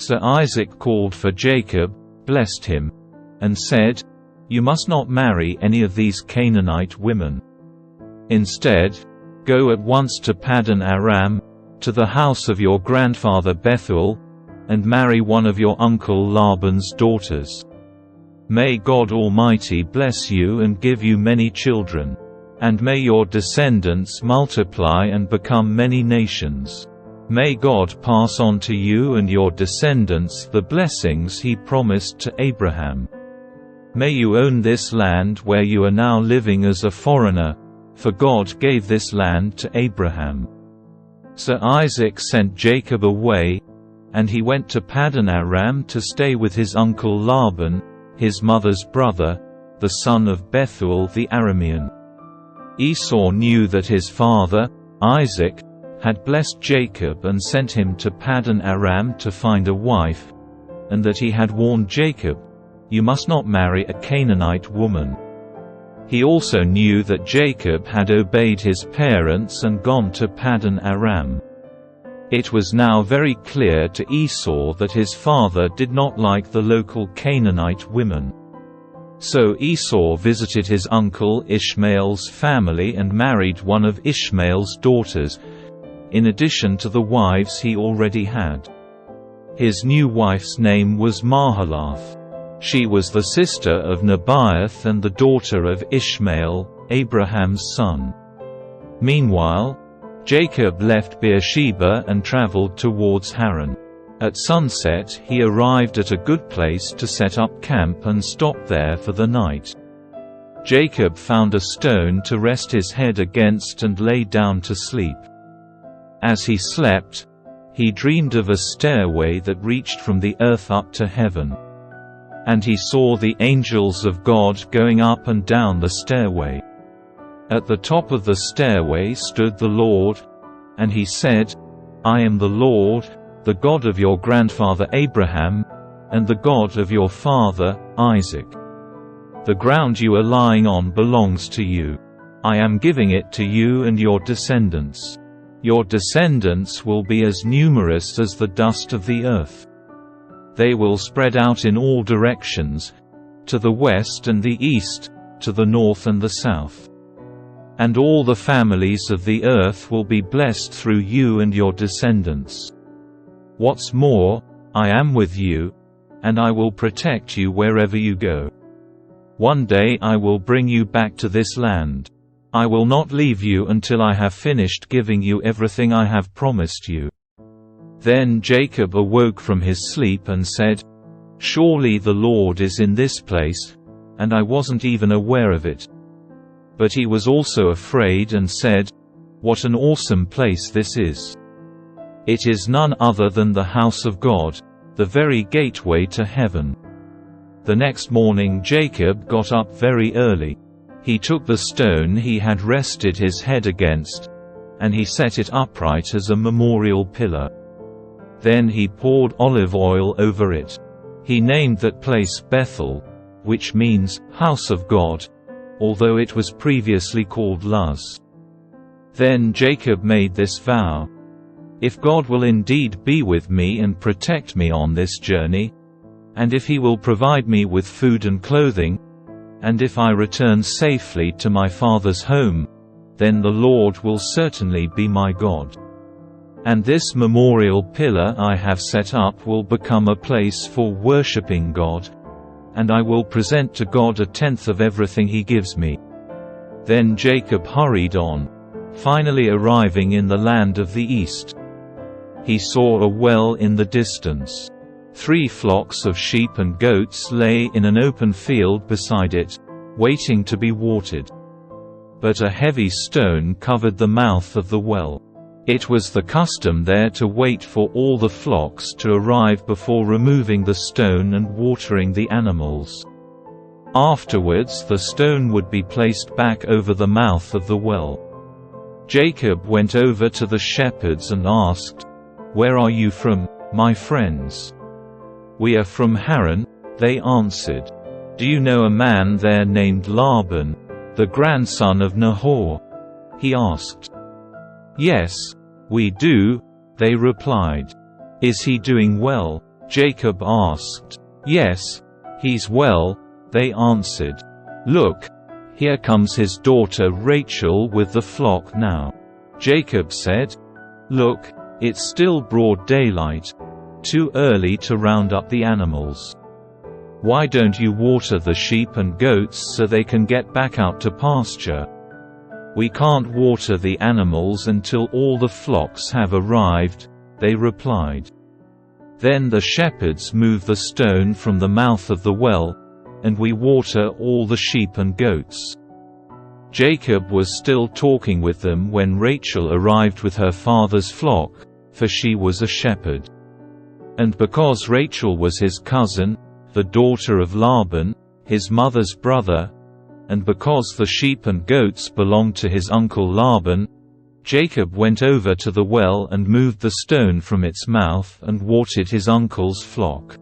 So Isaac called for Jacob, blessed him, and said, "You must not marry any of these Canaanite women. Instead, go at once to Paddan Aram, to the house of your grandfather Bethuel, and marry one of your uncle Laban's daughters. May God Almighty bless you and give you many children. And may your descendants multiply and become many nations. May God pass on to you and your descendants the blessings He promised to Abraham. May you own this land where you are now living as a foreigner, for God gave this land to Abraham." So Isaac sent Jacob away, and he went to Paddan Aram to stay with his uncle Laban, his mother's brother, the son of Bethuel the Aramean. Esau knew that his father, Isaac, had blessed Jacob and sent him to Paddan Aram to find a wife, and that he had warned Jacob, "You must not marry a Canaanite woman." He also knew that Jacob had obeyed his parents and gone to Paddan Aram. It was now very clear to Esau that his father did not like the local Canaanite women. So Esau visited his uncle Ishmael's family and married one of Ishmael's daughters, in addition to the wives he already had. His new wife's name was Mahalath. She was the sister of Nebaioth and the daughter of Ishmael, Abraham's son. Meanwhile, Jacob left Beersheba and traveled towards Haran. At sunset he arrived at a good place to set up camp and stopped there for the night. Jacob found a stone to rest his head against and lay down to sleep. As he slept, he dreamed of a stairway that reached from the earth up to heaven. And he saw the angels of God going up and down the stairway. At the top of the stairway stood the Lord, and he said, "I am the Lord, the God of your grandfather Abraham, and the God of your father, Isaac. The ground you are lying on belongs to you. I am giving it to you and your descendants. Your descendants will be as numerous as the dust of the earth. They will spread out in all directions, to the west and the east, to the north and the south. And all the families of the earth will be blessed through you and your descendants. What's more, I am with you, and I will protect you wherever you go. One day I will bring you back to this land. I will not leave you until I have finished giving you everything I have promised you." Then Jacob awoke from his sleep and said, "Surely the Lord is in this place, and I wasn't even aware of it." But he was also afraid and said, "What an awesome place this is! It is none other than the house of God, the very gateway to heaven." The next morning Jacob got up very early. He took the stone he had rested his head against, and he set it upright as a memorial pillar. Then he poured olive oil over it. He named that place Bethel, which means, house of God, although it was previously called Luz. Then Jacob made this vow, "If God will indeed be with me and protect me on this journey, and if He will provide me with food and clothing, and if I return safely to my father's home, then the Lord will certainly be my God. And this memorial pillar I have set up will become a place for worshipping God, and I will present to God a tenth of everything He gives me." Then Jacob hurried on, finally arriving in the land of the east. He saw a well in the distance. 3 flocks of sheep and goats lay in an open field beside it, waiting to be watered. But a heavy stone covered the mouth of the well. It was the custom there to wait for all the flocks to arrive before removing the stone and watering the animals. Afterwards the stone would be placed back over the mouth of the well. Jacob went over to the shepherds and asked, "Where are you from, my friends?" "We are from Haran," they answered. "Do you know a man there named Laban, the grandson of Nahor?" he asked. "Yes, we do," they replied. "Is he doing well?" Jacob asked. "Yes, he's well," they answered. "Look, here comes his daughter Rachel with the flock now." Jacob said, "Look, it's still broad daylight. Too early to round up the animals. Why don't you water the sheep and goats so they can get back out to pasture?" "We can't water the animals until all the flocks have arrived," they replied. "Then the shepherds move the stone from the mouth of the well, and we water all the sheep and goats." Jacob was still talking with them when Rachel arrived with her father's flock, for she was a shepherd. And because Rachel was his cousin, the daughter of Laban, his mother's brother, and because the sheep and goats belonged to his uncle Laban, Jacob went over to the well and moved the stone from its mouth and watered his uncle's flock.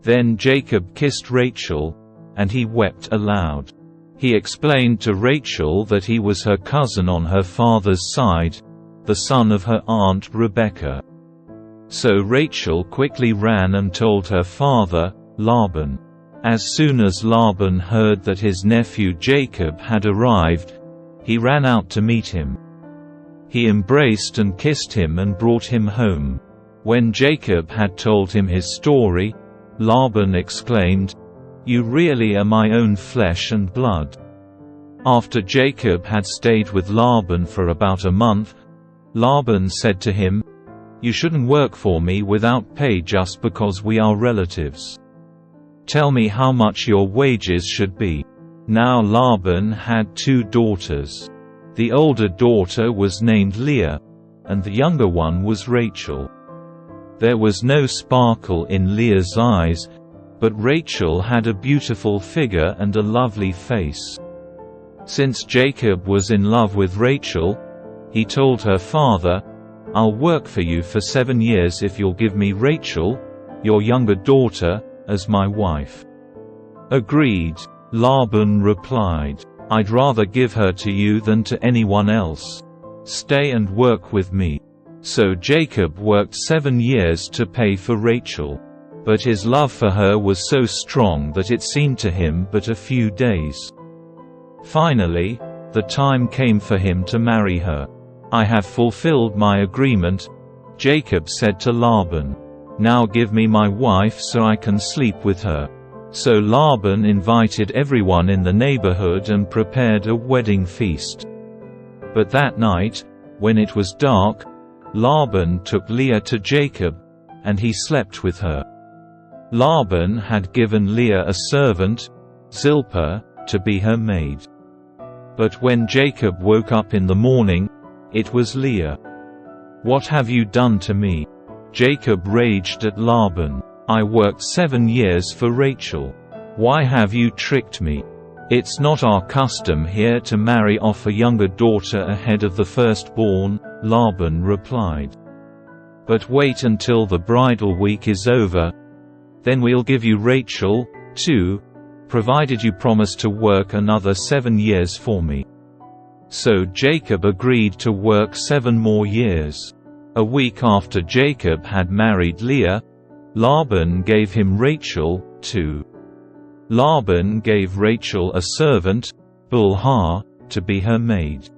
Then Jacob kissed Rachel, and he wept aloud. He explained to Rachel that he was her cousin on her father's side, the son of her aunt Rebekah. So Rachel quickly ran and told her father, Laban. As soon as Laban heard that his nephew Jacob had arrived, he ran out to meet him. He embraced and kissed him and brought him home. When Jacob had told him his story, Laban exclaimed, "You really are my own flesh and blood." After Jacob had stayed with Laban for about a month, Laban said to him, "You shouldn't work for me without pay just because we are relatives. Tell me how much your wages should be." Now Laban had 2 daughters. The older daughter was named Leah, and the younger one was Rachel. There was no sparkle in Leah's eyes, but Rachel had a beautiful figure and a lovely face. Since Jacob was in love with Rachel, he told her father, "I'll work for you for 7 years if you'll give me Rachel, your younger daughter, as my wife." "Agreed," Laban replied. "I'd rather give her to you than to anyone else. Stay and work with me." So Jacob worked 7 years to pay for Rachel. But his love for her was so strong that it seemed to him but a few days. Finally, the time came for him to marry her. "I have fulfilled my agreement," Jacob said to Laban. "Now give me my wife so I can sleep with her." So Laban invited everyone in the neighborhood and prepared a wedding feast. But that night, when it was dark, Laban took Leah to Jacob, and he slept with her. Laban had given Leah a servant, Zilpah, to be her maid. But when Jacob woke up in the morning, it was Leah. "What have you done to me?" Jacob raged at Laban. "I worked 7 years for Rachel. Why have you tricked me? It's not our custom here to marry off a younger daughter ahead of the firstborn," Laban replied. "But wait until the bridal week is over. Then we'll give you Rachel, too, provided you promise to work another 7 years for me." So Jacob agreed to work 7 more years. A week after Jacob had married Leah, Laban gave him Rachel, too. Laban gave Rachel a servant, Bilhah, to be her maid.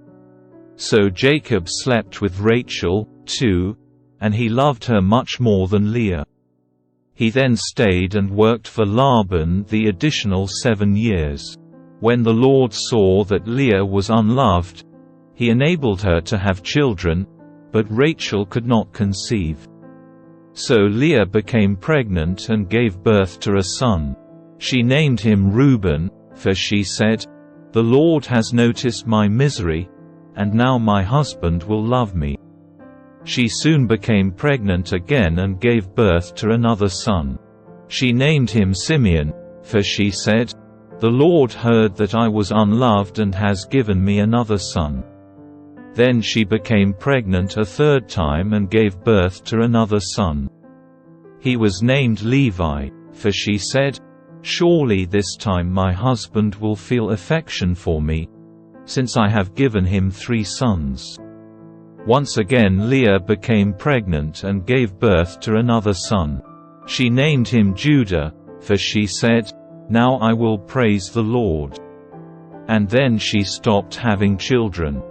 So Jacob slept with Rachel, too, and he loved her much more than Leah. He then stayed and worked for Laban the additional 7 years. When the Lord saw that Leah was unloved, he enabled her to have children, but Rachel could not conceive. So Leah became pregnant and gave birth to a son. She named him Reuben, for she said, "The Lord has noticed my misery, and now my husband will love me." She soon became pregnant again and gave birth to another son. She named him Simeon, for she said, "The Lord heard that I was unloved and has given me another son." Then she became pregnant a 3rd time and gave birth to another son. He was named Levi, for she said, "Surely this time my husband will feel affection for me, since I have given him 3 sons." Once again Leah became pregnant and gave birth to another son. She named him Judah, for she said, "Now I will praise the Lord." And then she stopped having children.